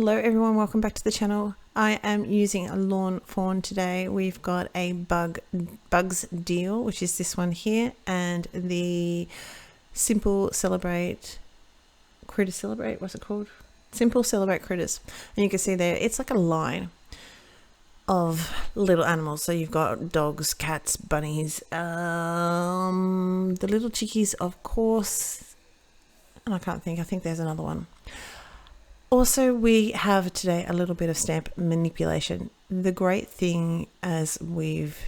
Hello everyone, welcome back to the channel. I am using a lawn fawn today. We've got a bugs deal, which is this one here, and the Simple Celebrate Critter Celebrate, what's it called? Simple Celebrate Critters. And you can see there, it's like a line of little animals. So you've got dogs, cats, bunnies, the little chickies, of course, and I think there's another one. Also, we have today a little bit of stamp manipulation. The great thing, as we've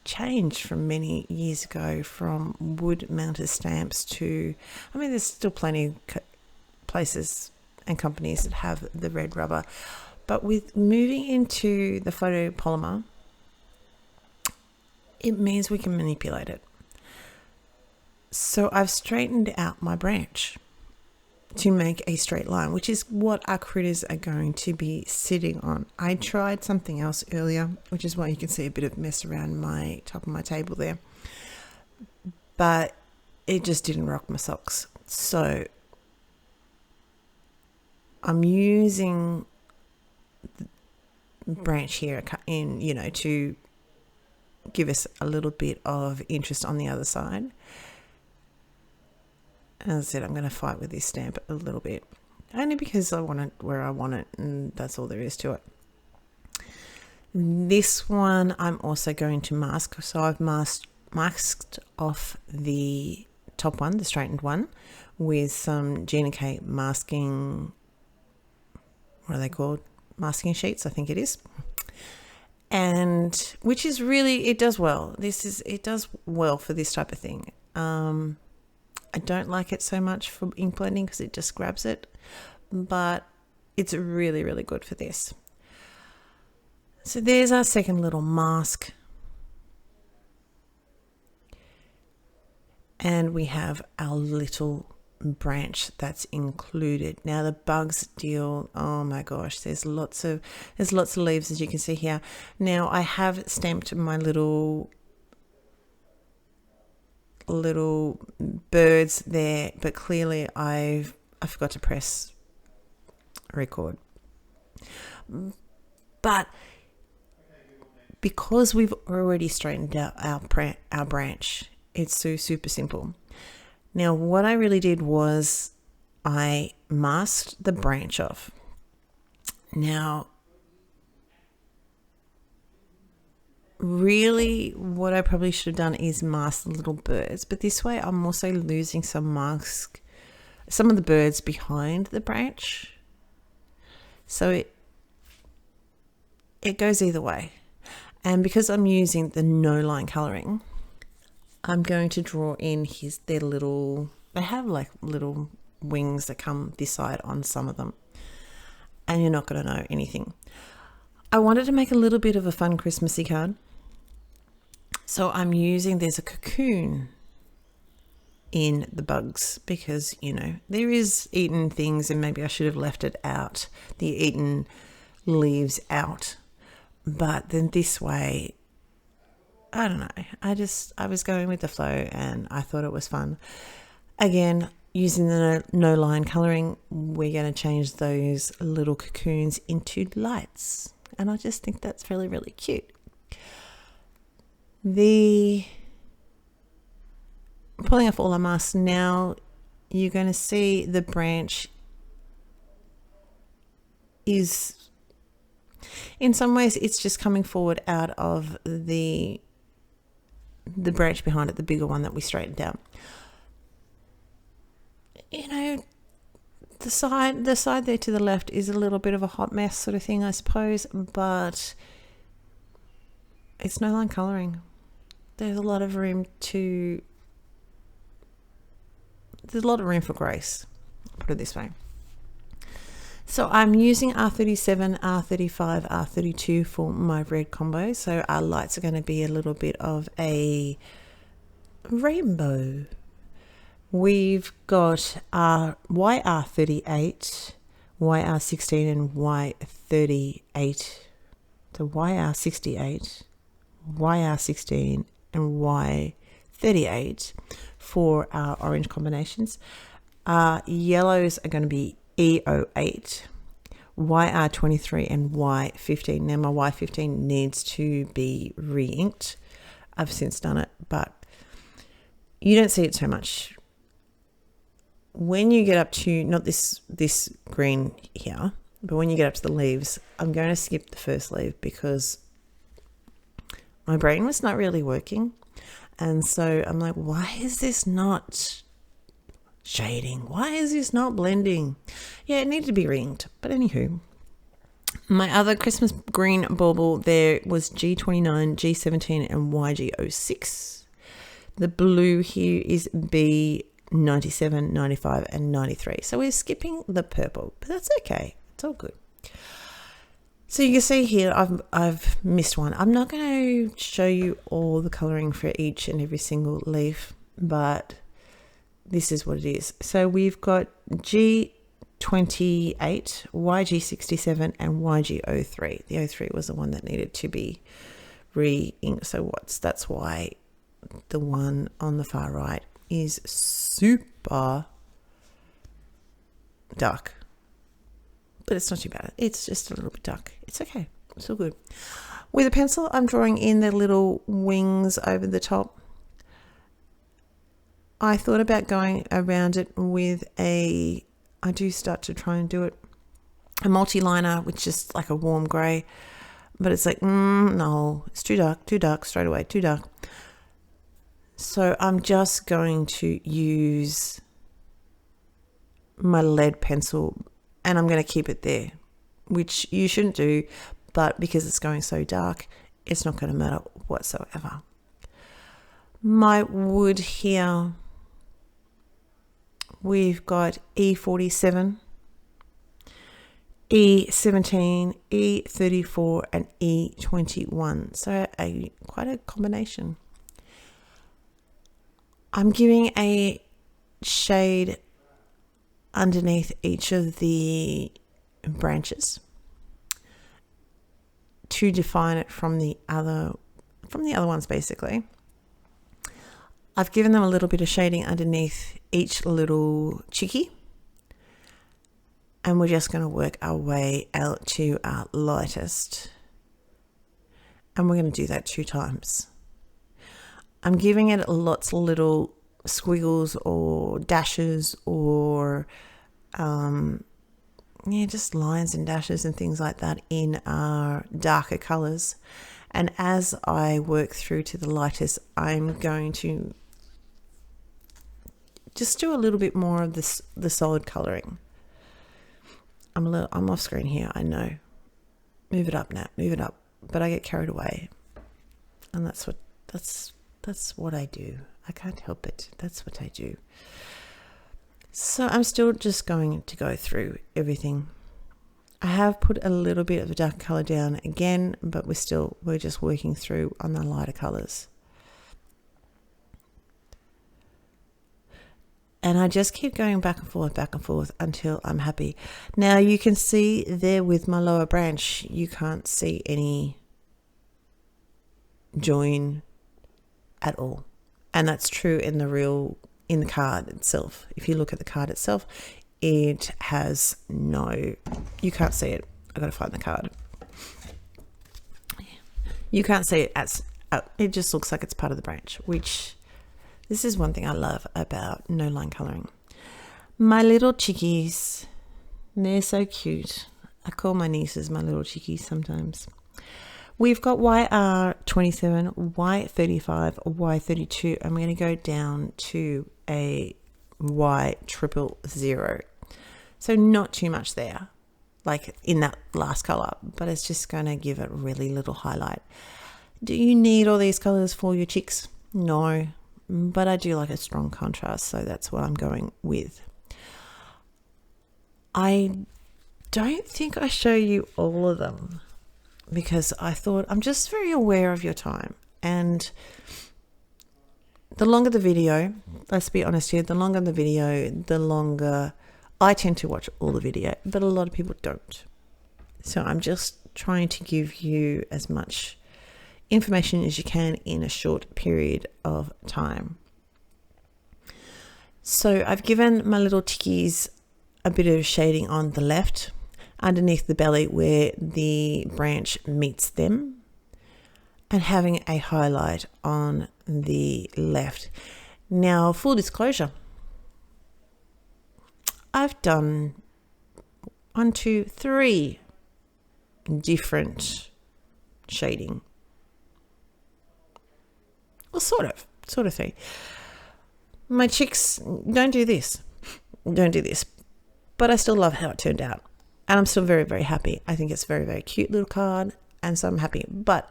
changed from many years ago from wood mounted stamps to, there's still plenty of places and companies that have the red rubber, but with moving into the photopolymer, it means we can manipulate it. So I've straightened out my branch to make a straight line, which is what our critters are going to be sitting on. I tried something else earlier, which is why you can see a bit of mess around my top of my table there, but it just didn't rock my socks. So I'm using the branch here to give us a little bit of interest on the other side. As I said, I'm going to fight with this stamp a little bit, only because I want it where I want it, and that's all there is to it. This one I'm also going to mask, so I've masked off the top one, the straightened one, with some Gina K masking, what are they called? Masking sheets, I think it is. And which is really, it does well. It does well for this type of thing. I don't like it so much for ink blending because it just grabs it, but it's really, really good for this. So there's our second little mask. And we have our little branch that's included. Now the bugs deal, oh my gosh, there's lots of leaves, as you can see here. Now I have stamped my little birds there, but clearly I forgot to press record. But because we've already straightened out our branch, it's so super simple. Now what I really did was I masked the branch off. Now really what I probably should have done is mask the little birds, but this way I'm also losing some of the birds behind the branch, so it goes either way. And because I'm using the no line coloring, I'm going to draw in they have like little wings that come this side on some of them, and you're not going to know anything. I wanted to make a little bit of a fun Christmassy card. So there's a cocoon in the bugs because, there is eaten things, and maybe I should have left it out, the eaten leaves out. But then this way, I don't know, I was going with the flow and I thought it was fun. Again, using the no line coloring, we're going to change those little cocoons into lights. And I just think that's really, really cute. Pulling off all our masks now, you're going to see the branch is, in some ways, it's just coming forward out of the branch behind it, the bigger one that we straightened out. The side there to the left is a little bit of a hot mess sort of thing, I suppose, but it's no line coloring. There's a lot of room for grace, put it this way. So I'm using R37, R35, R32 for my red combo. So our lights are going to be a little bit of a rainbow. We've got our YR38, YR16 and Y38. So YR68, YR16 and Y38 for our orange combinations. Yellows are going to be E08 YR23 and Y15. Now my Y15 needs to be re-inked. I've since done it, but you don't see it so much. When you get up to, not this green here, but when you get up to the leaves, I'm going to skip the first leaf because my brain was not really working. And so I'm like, why is this not shading? Why is this not blending? Yeah, it needed to be re-inked. But anywho, my other Christmas green bauble there was G29, G17 and YG06. The blue here is B97, 95 and 93. So we're skipping the purple, but that's okay. It's all good. So you can see here, I've missed one. I'm not going to show you all the colouring for each and every single leaf, but this is what it is. So we've got G28, YG67 and YG03. The 03 was the one that needed to be re-inked. So that's why the one on the far right is super dark. But it's not too bad. It's just a little bit dark. It's okay. It's all good. With a pencil, I'm drawing in the little wings over the top. I thought about going around it with I do start to try and do it, a multi-liner, which is like a warm grey. But it's like, no, it's too dark straight away, too dark. So I'm just going to use my lead pencil and I'm going to keep it there, which you shouldn't do, but because it's going so dark, it's not going to matter whatsoever. My wood here, we've got E47, E17, E34 and E21. So quite a combination. I'm giving a shade underneath each of the branches to define it from the other ones basically. I've given them a little bit of shading underneath each little chickie, and we're just going to work our way out to our lightest, and we're going to do that 2 times. I'm giving it lots of little squiggles or dashes or just lines and dashes and things like that in our darker colors. And as I work through to the lightest, I'm going to just do a little bit more of the solid coloring. I'm off screen here, I know. Move it up now, move it up. But I get carried away, and that's what I do. I can't help it. That's what I do. So I'm still just going to go through everything. I have put a little bit of a dark color down again, but we're just working through on the lighter colors. And I just keep going back and forth until I'm happy. Now you can see there with my lower branch, you can't see any join at all. And that's true in the card itself. If you look at the card itself, it has you can't see it. I gotta find the card. You can't see it it just looks like it's part of the branch, which this is one thing I love about no line coloring. My little chickies, they're so cute. I call my nieces my little chickies sometimes. We've got YR27, Y35, Y32. I'm going to go down to a Y000. So not too much there, like in that last color, but it's just going to give it really little highlight. Do you need all these colors for your chicks? No, but I do like a strong contrast, so that's what I'm going with. I don't think I show you all of them, because I thought I'm just very aware of your time, and the longer the video, let's be honest here, the longer the video, the longer I tend to watch all the video, but a lot of people don't. So I'm just trying to give you as much information as you can in a short period of time. So I've given my little tickies a bit of shading on the left. underneath the belly where the branch meets them, and having a highlight on the left. Now, full disclosure, I've done 1, 2, 3 different shading. Well, sort of thing. My chicks don't do this, but I still love how it turned out. And I'm still very, very happy. I think it's a very, very cute little card, and so I'm happy. But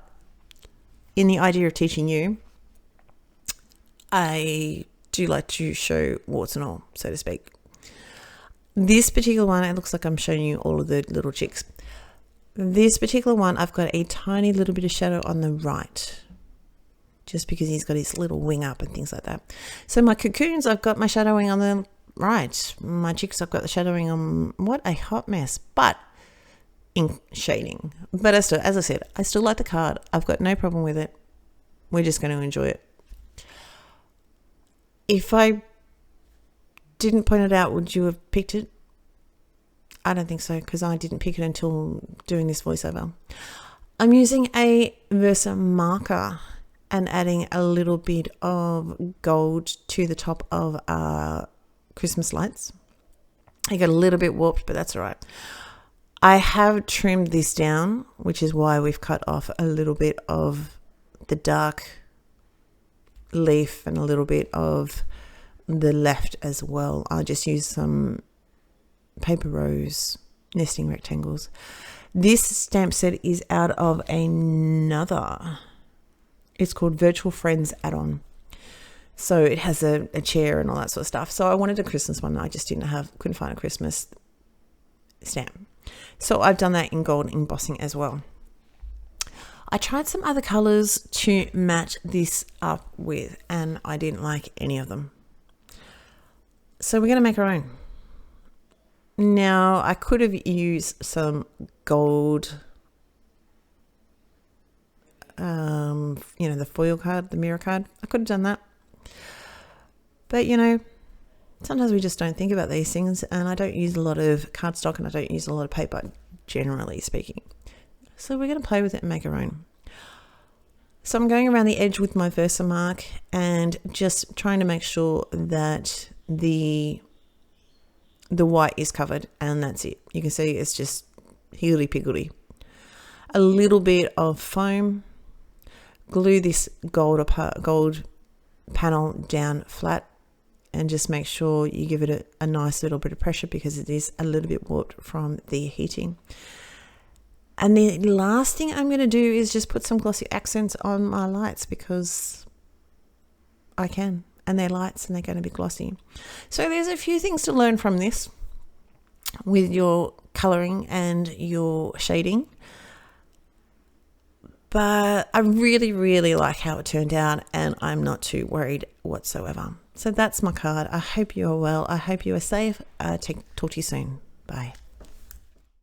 in the idea of teaching you, I do like to show warts and all, so to speak. This particular one, it looks like I'm showing you all of the little chicks. This particular one, I've got a tiny little bit of shadow on the right, just because he's got his little wing up and things like that. So my cocoons, I've got my shadowing on the right. My chicks, I've got the shadowing on, what a hot mess, but in shading. But as I said, I still like the card. I've got no problem with it. We're just going to enjoy it. If I didn't point it out, would you have picked it? I don't think so, because I didn't pick it until doing this voiceover. I'm using a Versa marker and adding a little bit of gold to the top of our Christmas lights. I got a little bit warped, but that's all right. I have trimmed this down, which is why we've cut off a little bit of the dark leaf and a little bit of the left as well. I'll just use some paper rose nesting rectangles. This stamp set is out of another. It's called Virtual Friends Add-on. So it has a chair and all that sort of stuff. So I wanted a Christmas one. I just couldn't find a Christmas stamp. So I've done that in gold embossing as well. I tried some other colors to match this up with, and I didn't like any of them. So we're going to make our own. Now, I could have used some gold, the foil card, the mirror card. I could have done that. But, sometimes we just don't think about these things, and I don't use a lot of cardstock and I don't use a lot of paper, generally speaking. So we're going to play with it and make our own. So I'm going around the edge with my Versa mark and just trying to make sure that the white is covered, and that's it. You can see it's just higgledy-piggledy. A little bit of foam. Glue this gold panel down flat, and just make sure you give it a nice little bit of pressure because it is a little bit warped from the heating. And the last thing I'm going to do is just put some glossy accents on my lights because I can. And they're lights and they're going to be glossy. So there's a few things to learn from this with your colouring and your shading. But I really, really like how it turned out, and I'm not too worried whatsoever. So that's my card. I hope you are well. I hope you are safe. Talk to you soon. Bye.